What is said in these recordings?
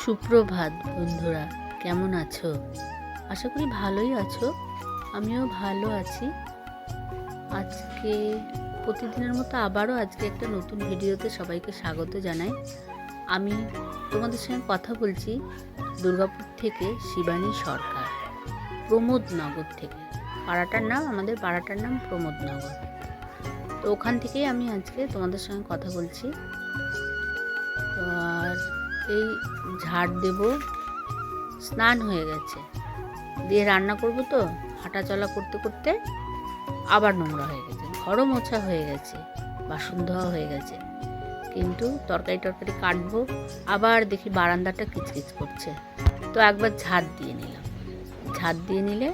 সুপ্রভাত বন্ধুরা, কেমন আছো? আশা করি ভালোই আছো। আমিও ভালো আছি। আজকে প্রতিদিনের মতো আবারও আজকে একটা নতুন ভিডিওতে সবাইকে স্বাগত জানাই। আমি তোমাদের সঙ্গে কথা বলছি দুর্গাপুর থেকে শিবানী সরকার, প্রমোদনগর থেকে। আমাদের পাড়াটার নাম প্রমোদনগর। তো ওখান থেকেই আমি আজকে তোমাদের সঙ্গে কথা বলছি। তো আর এই ঝাড় দেব, স্নান হয়ে গেছে, দিয়ে রান্না করব। তো হাঁটা চলা করতে করতে আবার নোংরা হয়ে গেছে, ঘরও মোছা হয়ে গেছে, বাসন ধোয়া হয়ে গেছে, কিন্তু তরকারি কাটবো। আবার দেখি বারান্দাটা কিচকিচ করছে, তো একবার ঝাড় দিয়ে নিলাম। ঝাড় দিয়ে নিলে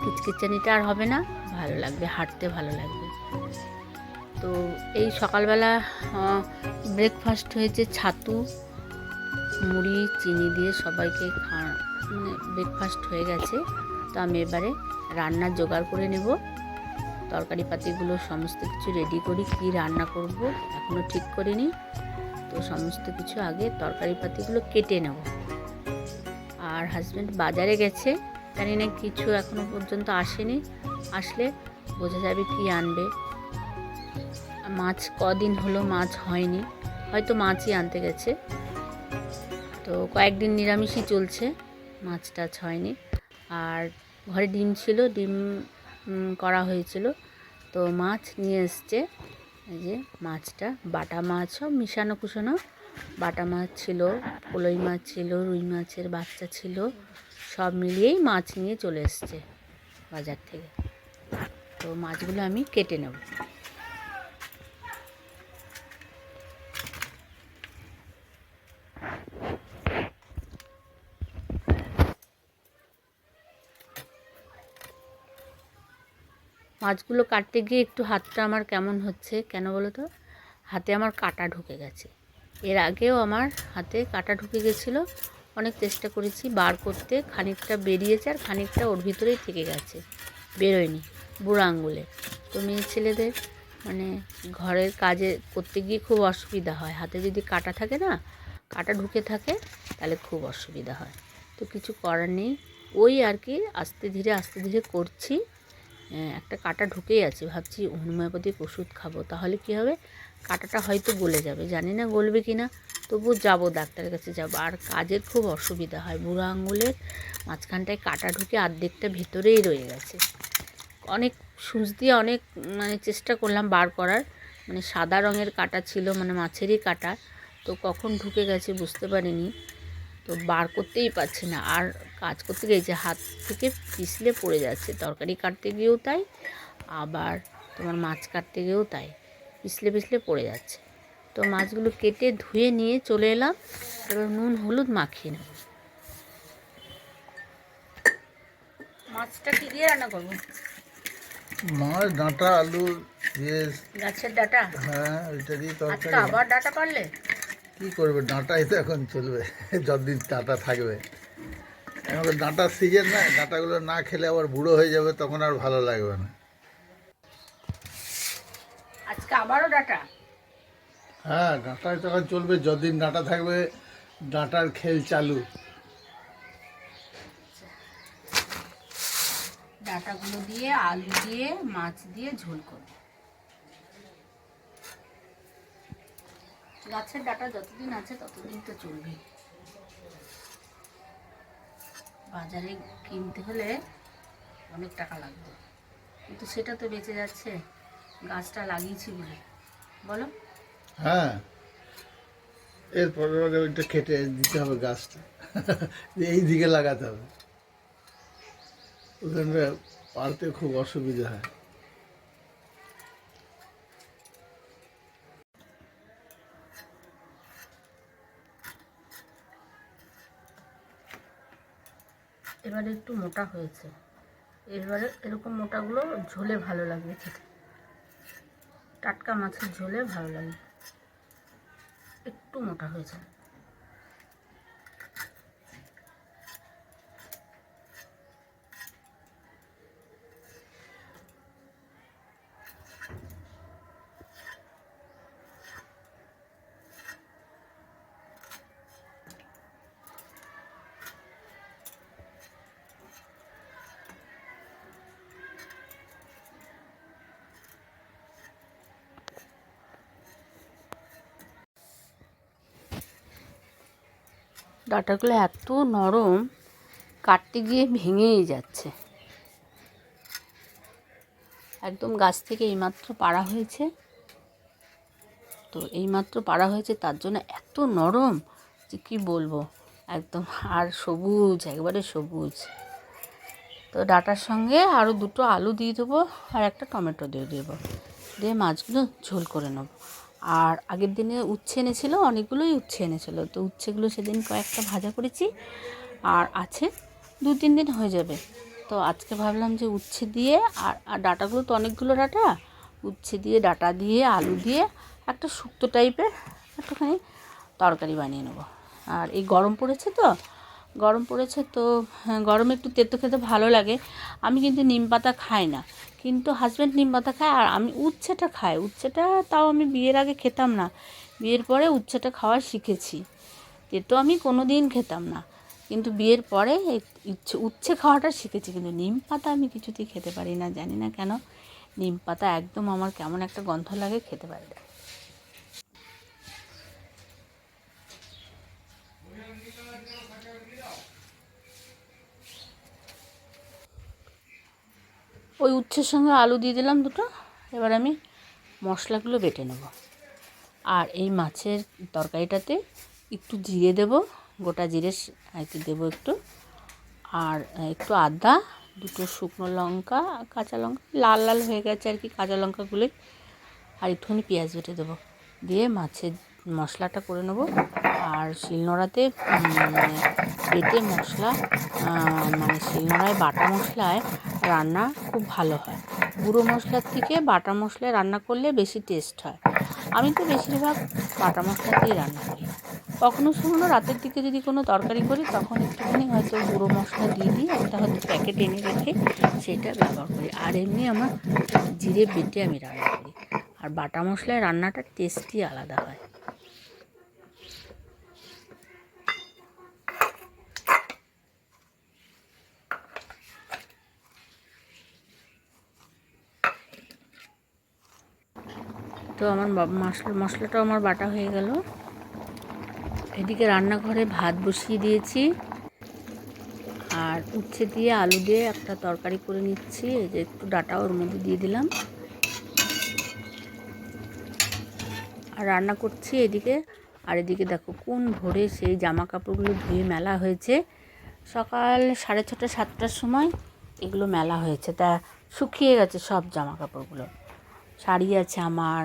কিচকিচানিটা আর হবে না, ভালো লাগবে, হাঁটতে ভালো লাগবে। তো এই সকালবেলা ব্রেকফাস্ট হয়েছে ছাতু, মুড়ি, চিনি দিয়ে সবাইকে ব্রেকফাস্ট হয়ে গেছে। তো আমি এবারে রান্নার জোগাড় করে নেব। তরকারি পাতিগুলো সমস্ত কিছু রেডি করি, কি রান্না করব এখনও ঠিক করিনি। তো সমস্ত কিছু আগে তরকারি পাতিগুলো কেটে নেব। আর হাজব্যান্ড বাজারে গেছে, জানি না কিছু এখনও পর্যন্ত আসেনি, আসলে বোঝা যাবে কি আনবে। মাছ কদিন হলো মাছ হয়নি, হয়তো মাছই আনতে গেছে। তো কয়েকদিন নিরামিষই চলছে, মাছ টাছ হয়নি। আর ঘরে ডিম ছিল, ডিম করা হয়েছিল, তো মাছ নিয়ে এসছে। এই যে মাছটা, বাটা মাছ, সব মিশানো কুশানো বাটা মাছ ছিল, কলই মাছ ছিল, রুই মাছের বাচ্চা ছিল, সব মিলিয়েই মাছ নিয়ে চলে এসছে বাজার থেকে। তো মাছগুলো আমি কেটে নেব। মাছগুলো কাটতে গিয়ে একটু হাতটা আমার কেমন হচ্ছে, কেন বলো তো? হাতে আমার কাঁটা ঢুকে গেছে। এর আগেও আমার হাতে কাঁটা ঢুকে গেছিলো, অনেক চেষ্টা করেছি বার করতে, খানিকটা বেরিয়েছে আর খানিকটা ওর ভিতরেই থেকে গেছে, বেরোয়নি বুড়ো আঙুলে। তো মেয়ে ছেলেদের ঘরের কাজে করতে গিয়ে খুব অসুবিধা হয়, হাতে যদি কাঁটা থাকে না, কাঁটা ঢুকে থাকে, তাহলে খুব অসুবিধা হয়। তো কিছু করার নেই, ওই আর কি আস্তে ধীরে করছি। একটা কাঁটা ঢুকেই আছে, ভাবছি হোমিওপ্যাথিক ওষুধ খাবো, তাহলে কি হবে, কাঁটাটা হয়তো গলে যাবে, জানি না গলবে কি না, তবুও যাবো, ডাক্তারের কাছে যাবো। আর কাজের খুব অসুবিধা হয়, বুড়ো আঙুলের মাঝখানটায় কাঁটা ঢুকে অর্ধেকটা ভেতরেই রয়ে গেছে। অনেক সূচ দিয়ে অনেক চেষ্টা করলাম বার করার, সাদা রঙের কাঁটা ছিল, মাছেরই কাঁটা, তো কখন ঢুকে গেছে বুঝতে পারিনি। তো বার করতেই পারছি না, আর কাজ করতে গিয়ে হাত থেকে পিছলে পড়ে যাচ্ছে, তরকারি কাটতে গিয়েও তাই, আবার তোমার মাছ কাটতে গিয়েও তাই, পিছলে পড়ে যাচ্ছে। তো মাছগুলো কেটে ধুয়ে নিয়ে চলে এলাম, এবার নুন হলুদ মাখিয়ে নেব। মাছটা কি দিয়ে রান্না করবো? মাছ, ডাঁটা, আলু দিয়ে। গাছের ডাঁটা? হ্যাঁ, ওইটা দিয়ে তরকারি। আবার ডাঁটা পারলে কী করবে, ডাঁটাই তো এখন চলবে, যতদিন ডাঁটা থাকবে। এখন ডাঁটার সিজন না, ডাঁটাগুলো না খেলে আবার বুড়ো হয়ে যাবে, তখন আর ভালো লাগবে না। আজকে আবারও ডাঁটা? হ্যাঁ, ডাঁটাই তখন চলবে, যতদিন ডাঁটা থাকবে ডাঁটার খেল চালু। ডাঁটাগুলো দিয়ে আলু দিয়ে মাছ দিয়ে ঝোল করব। গাছের ডাঁটা যতদিন আছে ততদিন তো চলবে, বাজারে কিনতে হলে অনেক টাকা লাগবে, কিন্তু সেটা তো বেঁচে যাচ্ছে, গাছটা লাগিয়েছি বলে, বলো? হ্যাঁ, এরপরে ওইটা কেটে দিতে হবে গাছটা, এই দিকে লাগাতে হবে, ওখানে পারতে খুব অসুবিধা হয়। এবারে একটু মোটা হয়েছে, এবারে এরকম মোটাগুলো ঝোলে ভালো লাগবে খেতে, টাটকা মাছের ঝোলে ভালো লাগে। একটু মোটা হয়েছে। ডাঁটাগুলো এত নরম, কাটতে গিয়ে ভেঙেই যাচ্ছে। একদম গাছ থেকে এইমাত্র পাড়া হয়েছে, তো এইমাত্র পাড়া হয়েছে, তার জন্য এত নরম যে কী বলবো একদম। আর সবুজ, একবারে সবুজ। তো ডাঁটার সঙ্গে আরও 2টো আলু দিয়ে দেবো আর একটা টমেটো দিয়ে দেবো, দিয়ে মাছগুলো ঝোল করে নেব। আর আগের দিনে উচ্ছে এনেছিল, অনেকগুলোই উচ্ছে এনেছিল, তো উচ্ছেগুলো সেদিন কয়েকটা ভাজা করেছি, আর আছে 2-3 দিন হয়ে যাবে। তো আজকে ভাবলাম যে উচ্ছে দিয়ে আর ডাঁটাগুলো তো অনেকগুলো ডাঁটা, উচ্ছে দিয়ে, ডাঁটা দিয়ে, আলু দিয়ে একটা শুক্তো টাইপের একটুখানি তরকারি বানিয়ে নেব। আর এই গরম পড়েছে তো গরমে একটু তেতো খেতে ভালো লাগে। আমি কিন্তু নিম পাতা খাই না, কিন্তু হাজব্যান্ড নিম পাতা খায়, আর আমি উচ্ছেটা খাই। উচ্ছেটা তাও আমি বিয়ের আগে খেতাম না, বিয়ের পরে উচ্ছেটা খাওয়া শিখেছি। তেতো আমি কোনো দিন খেতাম না, কিন্তু বিয়ের পরে উচ্ছে খাওয়াটা শিখেছি। কিন্তু নিম পাতা আমি কিছুতেই খেতে পারি না, জানি না কেন। নিম পাতা একদম আমার কেমন একটা গন্ধ লাগে, খেতে পারি না। ওই উচ্ছের সঙ্গে আলু দিয়ে দিলাম 2টো। এবার আমি মশলাগুলো বেটে নেব। আর এই মাছের তরকারিটাতে একটু জিরে দেব, গোটা জিরে আর কি দেবো একটু, আর একটু আদা, 2টো শুকনো লঙ্কা, কাঁচা লঙ্কা লাল লাল হয়ে গেছে আর কি কাঁচা লঙ্কাগুলোই, আর একটুখানি পেঁয়াজ বেটে দেবো, দিয়ে মাছের মশলাটা করে নেব। আর শিলনোড়াতে বেটে মশলা, মানে শিলনোড়ায় বাটা মশলায় রান্না খুব ভালো হয়। গুঁড়ো মশলার থেকে বাটা মশলায় রান্না করলে বেশি টেস্ট হয়। আমি তো বেশিরভাগ বাটা মশলা দিয়ে রান্না করি। কখনো রাতের দিকে যদি কোনো তরকারি করি, তখন একটুখানি হয়তো গুঁড়ো মশলা দিয়ে দিই, একটা হয়তো প্যাকেট এনে রেখে সেটা ব্যবহার করি। আর এমনি আমার জিরে বেটে আমি রান্না করি। আর বাটা মশলায় রান্নাটার টেস্টই আলাদা হয়। তো আমার মশলাটাও আমার বাটা হয়ে গেল। এদিকে রান্নাঘরে ভাত বসিয়ে দিয়েছি, আর উচ্ছে দিয়ে আলু দিয়ে একটা তরকারি করে নিচ্ছি। এই যে একটু ডাঁটা ওর মধ্যে দিয়ে দিলাম, আর রান্না করছি এদিকে। আর এদিকে দেখো কোন ভোরে সেই জামা কাপড়গুলো ধুয়ে মেলা হয়েছে। সকাল 6:30 7টার সময় এগুলো মেলা হয়েছে, তা শুকিয়ে গেছে সব জামা কাপড়গুলো। শাড়ি আছে, আমার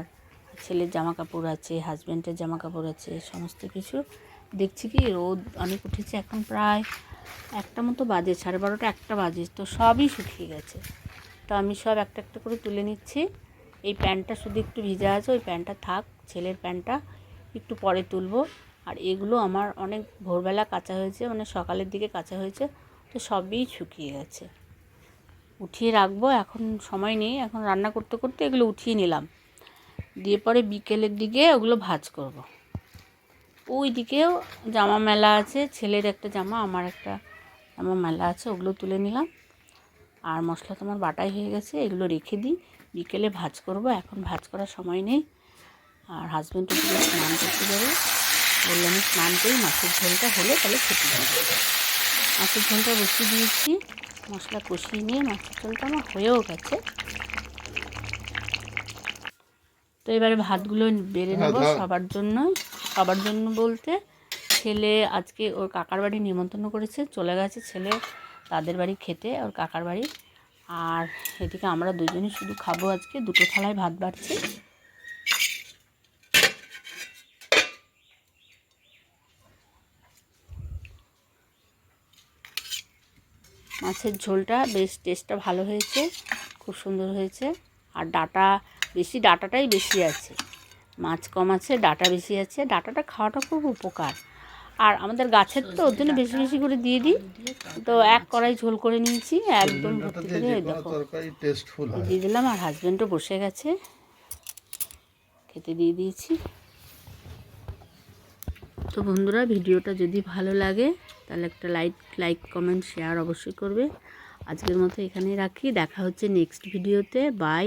ছেলের জামা কাপড় আছে, হাজব্যান্ডের জামা কাপড় আছে, সমস্ত কিছু। দেখছি কি রোদ অনেক উঠেছে, এখন প্রায় 1টা মতো বাজে, 12:30 1টা বাজে, তো সবই শুকিয়ে গেছে। তো আমি সব একটা একটা করে তুলে নিচ্ছি। এই প্যান্টটা শুধু একটু ভিজা আছে, ওই প্যান্টটা থাক, ছেলের প্যান্টটা একটু পরে তুলবো। আর এগুলো আমার অনেক ভোরবেলা কাচা হয়েছে, মানে সকালের দিকে কাচা হয়েছে, তো সবই শুকিয়ে গেছে। উঠিয়ে রাখবো, এখন সময় নেই, এখন রান্না করতে করতে এগুলো উঠিয়ে নিলাম, দিয়ে পরে বিকেলের দিকে ওগুলো ভাঁজ করব। ওই দিকেও জামা মেলা আছে, ছেলের একটা জামা, আমার একটা জামা মেলা আছে, ওগুলো তুলে নিলাম। আর মশলা তো আমার বাটাই হয়ে গেছে, এগুলো রেখে দিই, বিকেলে ভাঁজ করব, এখন ভাঁজ করার সময় নেই। আর হাজব্যান্ড ওদিকে স্নান করতে যাবে, বললে আমি স্নান করি, মাছের ঝোলটা হলে তাহলে খেতে যাবে। মাছের ঝোলটা বসিয়ে দিয়েছি, মশলা কষিয়ে নিয়ে মাছের ঝোলটা আমার হয়েও গেছে। তো এবারে ভাতগুলো বেড়ে নেব সবার জন্য বলতে ছেলে আজকে ওর কাকার বাড়ি নিমন্ত্রণ করেছে, চলে গেছে ছেলে তাদের বাড়ি খেতে, ওর কাকার বাড়ি। আর এদিকে আমরা দুজনই শুধু খাবো আজকে, 2টো থালায় ভাত বাড়ছি। মাছের ঝোলটা বেশ টেস্টটা ভালো হয়েছে, খুব সুন্দর হয়েছে। আর ডাঁটাটাই বেশি আছে, মাছ কম আছে, ডাঁটা বেশি আছে। ডাঁটাটা খাওয়াটা খুব উপকার, আর আমাদের গাছের তো, ওর জন্য বেশি বেশি করে দিয়ে দিই। তো 1 কড়াই ঝোল করে নিয়েছি একদম ভর্তি করে, দেখো দিয়ে দিলাম। আর হাজব্যান্ডও বসে গেছে, খেতে দিয়ে দিয়েছি। তো বন্ধুরা, ভিডিওটা যদি ভালো লাগে তাহলে একটা লাইক কমেন্ট শেয়ার অবশ্যই করবে। আজকের মতো এখানেই রাখি, দেখা হচ্ছে নেক্সট ভিডিওতে। বাই।